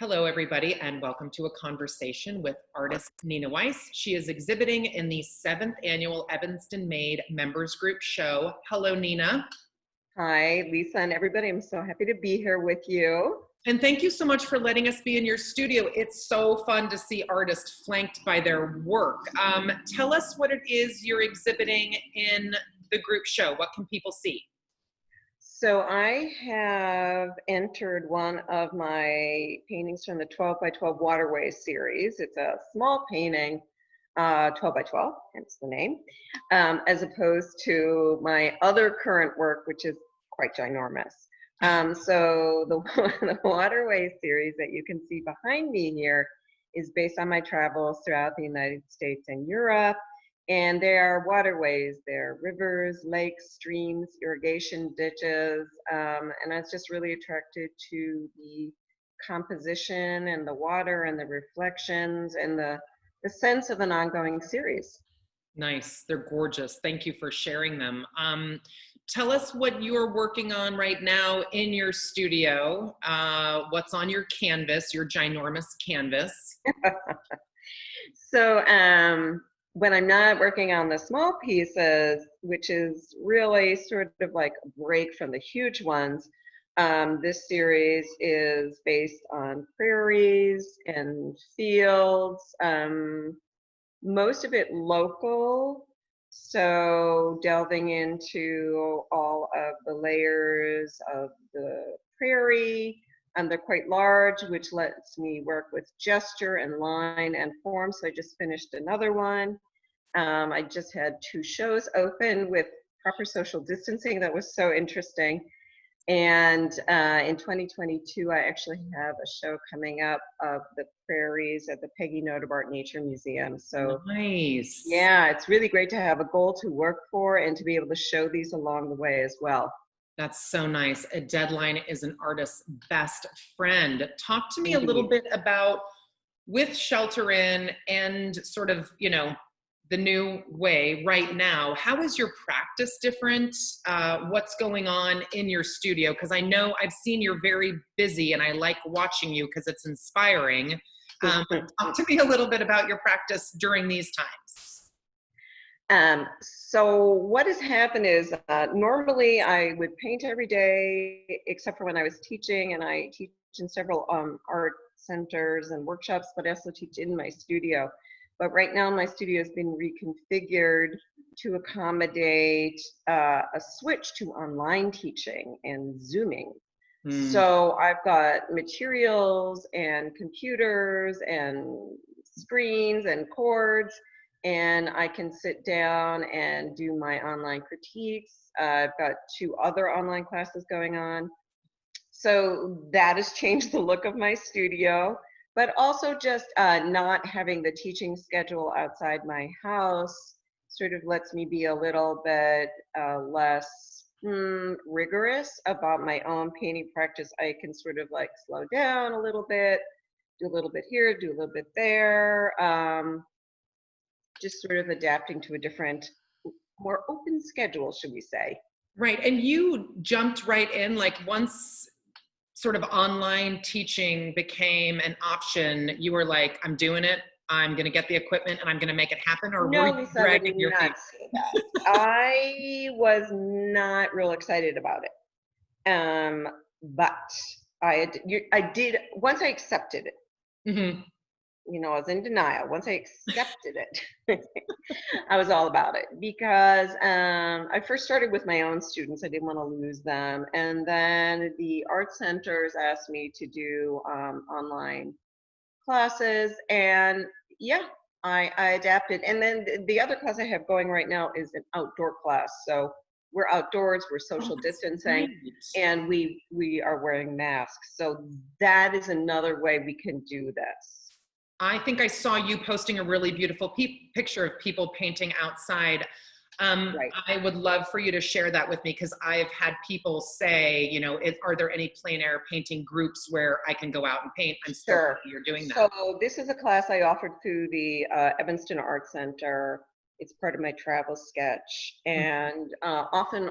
Hello, everybody, and welcome to a conversation with artist Nina Weiss. She is exhibiting in the 7th annual Evanston Made Members Group show. Hello, Nina. Hi, Lisa and everybody. I'm so happy to be here with you. And thank you so much for letting us be in your studio. It's so fun to see artists flanked by their work. Tell us what it is you're exhibiting in the group show. What can people see? So I have entered one of my paintings from the 12 by 12 Waterway series. It's a small painting, 12 by 12, hence the name, as opposed to my other current work, which is quite ginormous. So the Waterway series that you can see behind me here is based on my travels throughout the United States and Europe. And they are waterways, they're rivers, lakes, streams, irrigation ditches. And I was just really attracted to the composition and the water and the reflections and the sense of an ongoing series. Nice. They're gorgeous. Thank you for sharing them. Tell us what you're working on right now in your studio. What's on your canvas, your ginormous canvas? So when I'm not working on the small pieces, which is really sort of like a break from the huge ones, this series is based on prairies and fields, most of it local. So delving into all of the layers of the prairie. They're quite large, which lets me work with gesture and line and form. So I just finished another one. I just had 2 shows open with proper social distancing. That was so interesting. And in 2022, I actually have a show coming up of the prairies at the Peggy Notebart Nature Museum. So nice. Yeah, it's really great to have a goal to work for and to be able to show these along the way as well. That's so nice. A deadline is an artist's best friend. Talk to me a Indeed. little bit about, with Shelter In and sort of, the new way right now, how is your practice different? What's going on in your studio? Because I know I've seen you're very busy and I like watching you because it's inspiring. Talk to me a little bit about your practice during these times. So what has happened is normally I would paint every day, except for when I was teaching, and I teach in several art centers and workshops, but I also teach in my studio. But right now my studio has been reconfigured to accommodate a switch to online teaching and Zooming. So I've got materials and computers and screens and cords, and I can sit down and do my online critiques. I've got 2 other online classes going on. So that has changed the look of my studio, but also just not having the teaching schedule outside my house sort of lets me be a little bit less rigorous about my own painting practice. I can sort of like slow down a little bit, do a little bit here, do a little bit there. Just sort of adapting to a different, more open schedule, should we say. Right. And you jumped right in, like once sort of online teaching became an option, you were like, I'm doing it. I'm going to get the equipment and I'm going to make it happen. Or No, were you Lisa, I would dragging your feet? not say that. I was not real excited about it. But I did, once I accepted it, Mm-hmm. I was in denial. Once I accepted it, I was all about it because I first started with my own students. I didn't want to lose them. And then the art centers asked me to do online classes. And yeah, I adapted. And then the other class I have going right now is an outdoor class. So we're outdoors, we're social distancing, and we are wearing masks. So that is another way we can do this. I think I saw you posting a really beautiful picture of people painting outside. Right. I would love for you to share that with me because I've had people say, are there any plein air painting groups where I can go out and paint? I'm so Sure. happy you're doing that. So this is a class I offered through the Evanston Art Center. It's part of my travel sketch. And often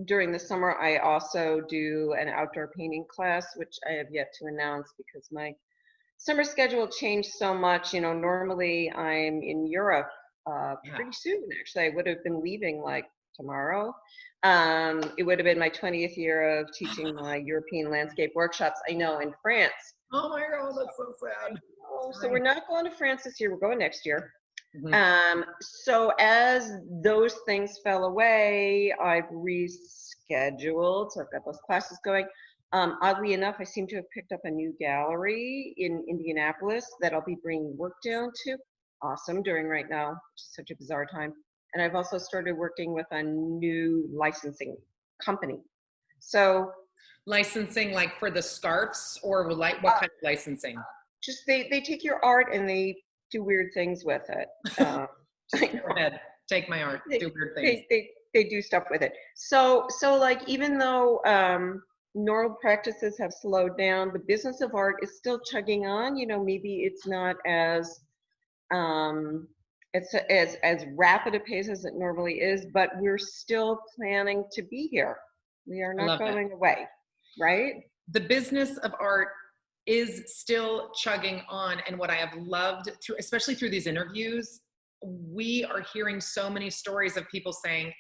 during the summer, I also do an outdoor painting class, which I have yet to announce because my summer schedule changed so much. Normally I'm in Europe Yeah. pretty soon. Actually, I would have been leaving like tomorrow. It would have been my 20th year of teaching my European landscape workshops. I know, in France. Oh my God, that's so sad. So we're Sorry. not going to France this year. We're going next year. Mhm. So as those things fell away, I've rescheduled. So I've got those classes going. Oddly enough, I seem to have picked up a new gallery in Indianapolis that I'll be bringing work down to. Awesome, doing right now, which is such a bizarre time. And I've also started working with a new licensing company. So Licensing, like for the scarves, or like what uh, kind of licensing? just they take your art and they do weird things with it. Um, I Just go know. ahead, take my art, they, do weird things. they do stuff with it. So like, even though normal practices have slowed down, the business of art is still chugging on. Maybe it's not as um, as rapid a pace as it normally is, but we're still planning to be here. We are I not love it. going away, right? The business of art is still chugging on. And what I have loved through, especially through these interviews, we are hearing so many stories of people saying,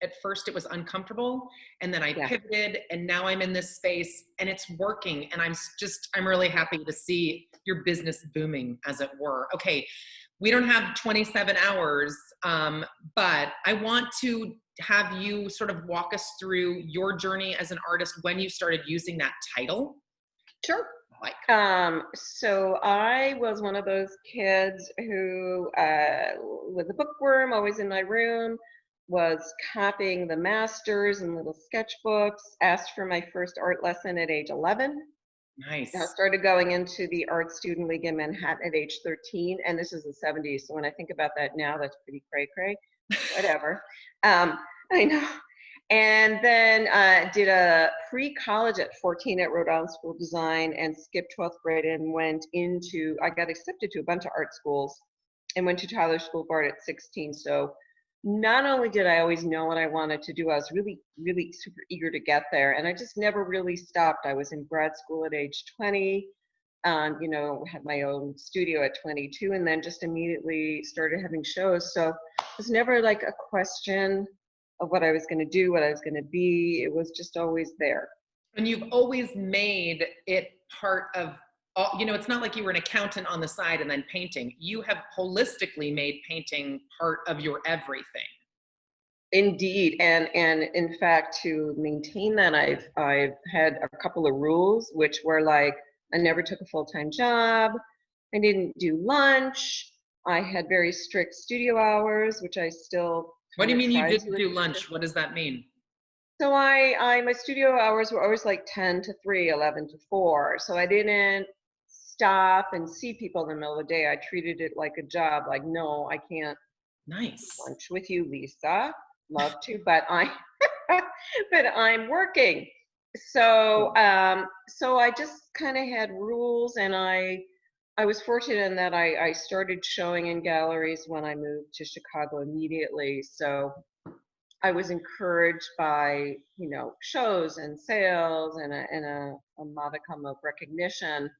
at first it was uncomfortable, and then I Yeah. pivoted, and now I'm in this space and it's working. And I'm really happy to see your business booming, as it were. Okay. We don't have 27 hours, but I want to have you sort of walk us through your journey as an artist, when you started using that title. Sure. Like, So I was one of those kids who was a bookworm, always in my room, was copying the masters and little sketchbooks, asked for my first art lesson at age 11. I nice. started going into the Art Student League in Manhattan at age 13, and this is the 70s. So when I think about that now, that's pretty cray-cray. Whatever. Um, I know. And then did a pre-college at 14 at Rhode Island School of Design, and skipped 12th grade and I got accepted to a bunch of art schools and went to Tyler School of Art at 16. So not only did I always know what I wanted to do, I was really, really super eager to get there. And I just never really stopped. I was in grad school at age 20, had my own studio at 22, and then just immediately started having shows. So it was never like a question of what I was going to do, what I was going to be. It was just always there. And you've always made it part of it's not like you were an accountant on the side and then painting. You have holistically made painting part of your everything. Indeed, and in fact, to maintain that, I've had a couple of rules, which were like, I never took a full-time job, I didn't do lunch, I had very strict studio hours, which I still What do kind you of mean you try to didn't do adhere to. lunch? What does that mean? So my studio hours were always like 10 to 3, 11 to 4. So I didn't stop and see people in the middle of the day. I treated it like a job. Like, no, I can't Nice. lunch with you, Lisa. Love to, but but I'm working. So I just kind of had rules, and I was fortunate in that I started showing in galleries when I moved to Chicago immediately. So I was encouraged by, shows and sales and a modicum of recognition.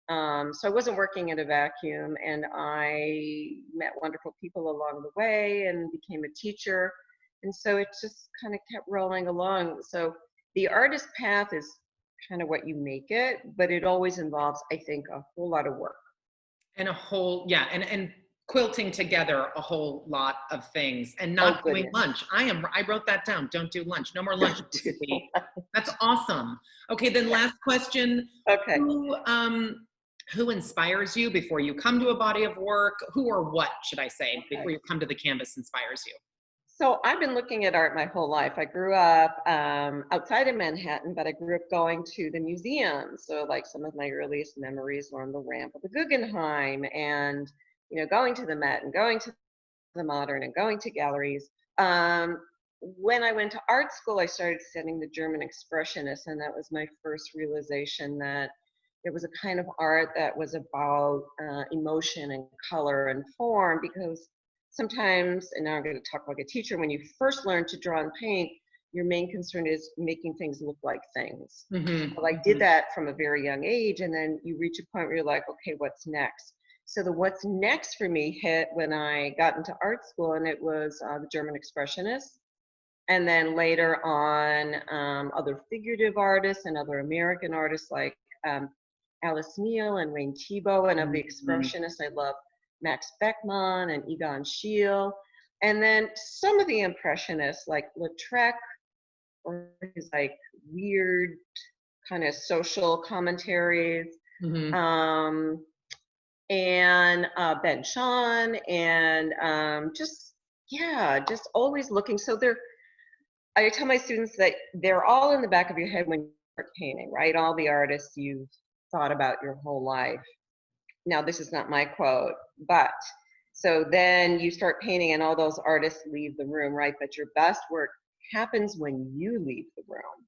So I wasn't working in a vacuum, and I met wonderful people along the way and became a teacher. And so it just kind of kept rolling along. So the artist path is kind of what you make it, but it always involves, I think, a whole lot of work. And and quilting together a whole lot of things, and Oh, not doing goodness. lunch. I wrote that down. Don't do lunch. No more lunch, Don't do Lucy. that. That's awesome. Okay, then Yeah. last question. Okay. Who inspires you before you come to a body of work? Who or what, should I say, Okay. before you come to the canvas, inspires you? So I've been looking at art my whole life. I grew up outside of Manhattan, but I grew up going to the museums. So like, some of my earliest memories were on the ramp of the Guggenheim, and going to the Met and going to the Modern and going to galleries. When I went to art school, I started studying the German Expressionists, and that was my first realization that it was a kind of art that was about emotion and color and form. Because sometimes, and now I'm going to talk like a teacher, when you first learn to draw and paint, your main concern is making things look like things. Mm-hmm. Well, I did that from a very young age, and then you reach a point where you're like, okay, what's next? So the what's next for me hit when I got into art school, and it was the German Expressionists. And then later on, other figurative artists and other American artists like Alice Neal and Wayne Thiebaud. And of the Expressionists, I love Max Beckmann and Egon Schiele. And then some of the Impressionists like Lautrec, or his like weird kind of social commentaries. Mm-hmm. And Ben Shahn, and just always looking. So I tell my students that they're all in the back of your head when you start painting, right? All the artists you've thought about your whole life. Now, this is not my quote, but so then you start painting and all those artists leave the room, right? But your best work happens when you leave the room.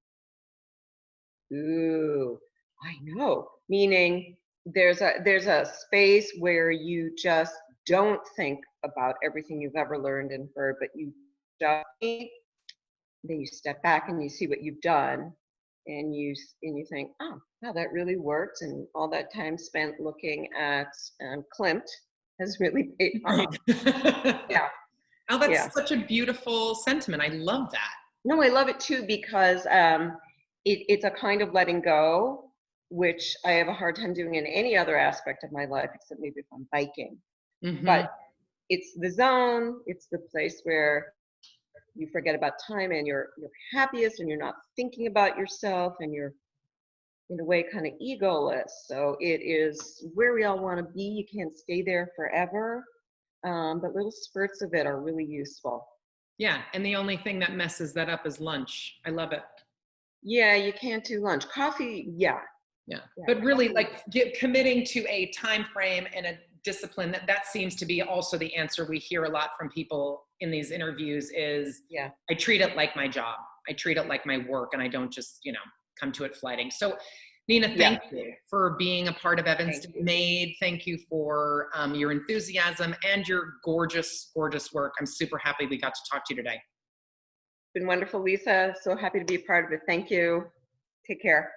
Ooh, I know. Meaning there's a space where you just don't think about everything you've ever learned and heard, but you just then you step back and you see what you've done, and you think, oh, wow, that really worked, and all that time spent looking at Klimt has really paid off. Yeah. Oh, that's such a beautiful sentiment. I love that. No, I love it too, because it's a kind of letting go, which I have a hard time doing in any other aspect of my life, except maybe if I'm biking. Mm-hmm. But it's the zone, it's the place where you forget about time and you're happiest, and you're not thinking about yourself, and you're in a way kind of egoless. So it is where we all want to be. You can't stay there forever, but little spurts of it are really useful. Yeah, and the only thing that messes that up is lunch. I love it. Yeah, you can't do lunch. Coffee, yeah. But really, like committing to a time frame and a discipline, that seems to be also the answer we hear a lot from people in these interviews is, I treat it like my job. I treat it like my work, and I don't just, come to it flighting. So Nina, thank you for being a part of Evanston Made. Thank you for your enthusiasm and your gorgeous, gorgeous work. I'm super happy we got to talk to you today. It's been wonderful, Lisa. So happy to be a part of it. Thank you. Take care.